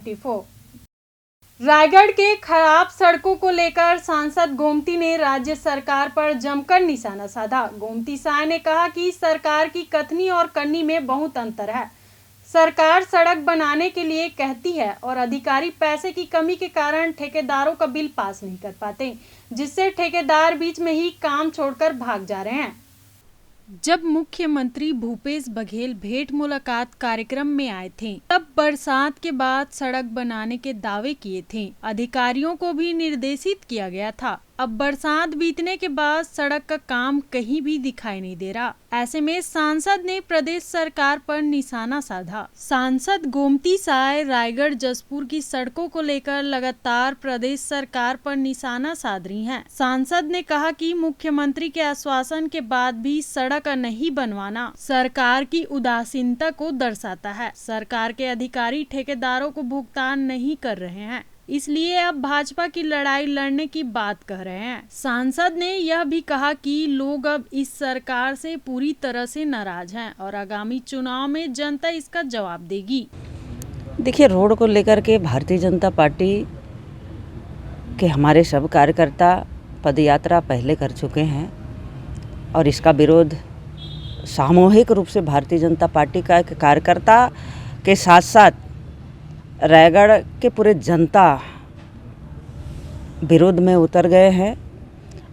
24। रायगढ़ के खराब सड़कों को लेकर सांसद गोमती ने राज्य सरकार पर जमकर निशाना साधा। गोमती साय ने कहा कि सरकार की कथनी और करनी में बहुत अंतर है। सरकार सड़क बनाने के लिए कहती है और अधिकारी पैसे की कमी के कारण ठेकेदारों का बिल पास नहीं कर पाते, जिससे ठेकेदार बीच में ही काम छोड़कर भाग जा रहे हैं। जब मुख्यमंत्री भूपेश बघेल भेंट मुलाकात कार्यक्रम में आए थे, तब बरसात के बाद सड़क बनाने के दावे किए थे। अधिकारियों को भी निर्देशित किया गया था। अब बरसात बीतने के बाद सड़क का काम कहीं भी दिखाई नहीं दे रहा। ऐसे में सांसद ने प्रदेश सरकार पर निशाना साधा। सांसद गोमती साय रायगढ़ जसपुर की सड़कों को लेकर लगातार प्रदेश सरकार पर निशाना साध रही हैं। सांसद ने कहा कि मुख्यमंत्री के आश्वासन के बाद भी सड़क नहीं बनवाना सरकार की उदासीनता को दर्शाता है। सरकार के अधिकारी ठेकेदारों को भुगतान नहीं कर रहे हैं, इसलिए अब भाजपा की लड़ाई लड़ने की बात कह रहे हैं। सांसद ने यह भी कहा कि लोग अब इस सरकार से पूरी तरह से नाराज हैं और आगामी चुनाव में जनता इसका जवाब देगी। देखिए, रोड को लेकर के भारतीय जनता पार्टी के हमारे सब कार्यकर्ता पदयात्रा पहले कर चुके हैं और इसका विरोध सामूहिक रूप से भारतीय जनता पार्टी का एक कार्यकर्ता के साथ साथ रायगढ़ के पूरे जनता विरोध में उतर गए हैं।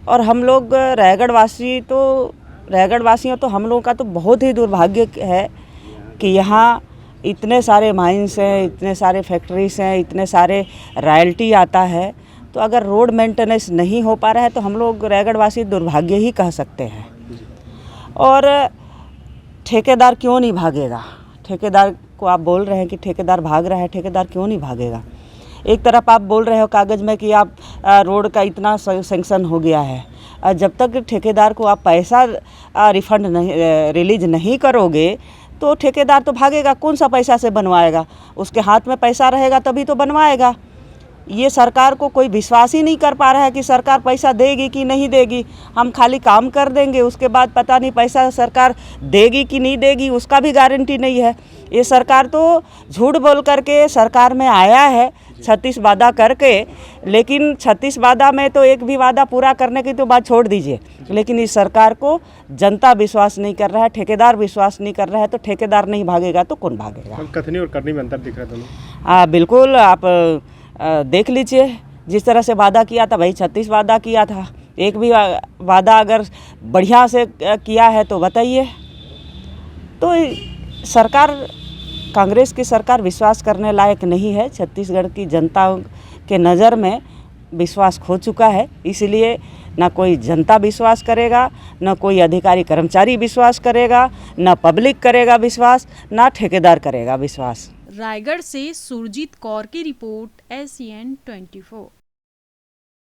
और हम लोग रायगढ़ वासियों तो हम लोगों का तो बहुत ही दुर्भाग्य है कि यहाँ इतने सारे माइंस हैं, इतने सारे फैक्ट्रीज हैं, इतने सारे रॉयल्टी आता है, तो अगर रोड मेंटेनेंस नहीं हो पा रहा है तो हम लोग रायगढ़ वासी दुर्भाग्य ही कह सकते हैं। और ठेकेदार क्यों नहीं भागेगा? ठेकेदार को आप बोल रहे हैं कि ठेकेदार भाग रहा है, ठेकेदार क्यों नहीं भागेगा? एक तरफ आप बोल रहे हो कागज़ में कि आप रोड का इतना सैंक्शन हो गया है, जब तक ठेकेदार को आप पैसा रिफंड नहीं रिलीज नहीं करोगे तो ठेकेदार तो भागेगा। कौन सा पैसा से बनवाएगा? उसके हाथ में पैसा रहेगा तभी तो बनवाएगा। ये सरकार को कोई विश्वास ही नहीं कर पा रहा है कि सरकार पैसा देगी कि नहीं देगी। हम खाली काम कर देंगे, उसके बाद पता नहीं पैसा सरकार देगी कि नहीं देगी, उसका भी गारंटी नहीं है। ये सरकार तो झूठ बोल करके सरकार में आया है 36 वादा करके, लेकिन 36 वादा में तो एक भी वादा पूरा करने की तो बात छोड़ दीजिए, लेकिन इस सरकार को जनता विश्वास नहीं कर रहा है, ठेकेदार विश्वास नहीं कर रहा है। तो ठेकेदार नहीं भागेगा तो कौन भागेगा? कथनी और करनी में अंतर दिख रहा है दोनों। बिल्कुल, आप देख लीजिए, जिस तरह से वादा किया था, भाई 36 वादा किया था, एक भी वादा अगर बढ़िया से किया है तो बताइए। तो सरकार, कांग्रेस की सरकार विश्वास करने लायक नहीं है। छत्तीसगढ़ की जनता के नज़र में विश्वास खो चुका है, इसलिए ना कोई जनता विश्वास करेगा, ना कोई अधिकारी कर्मचारी विश्वास करेगा, ना पब्लिक करेगा विश्वास, ना ठेकेदार करेगा विश्वास। रायगढ़ से सुरजीत कौर की रिपोर्ट, SCN 24।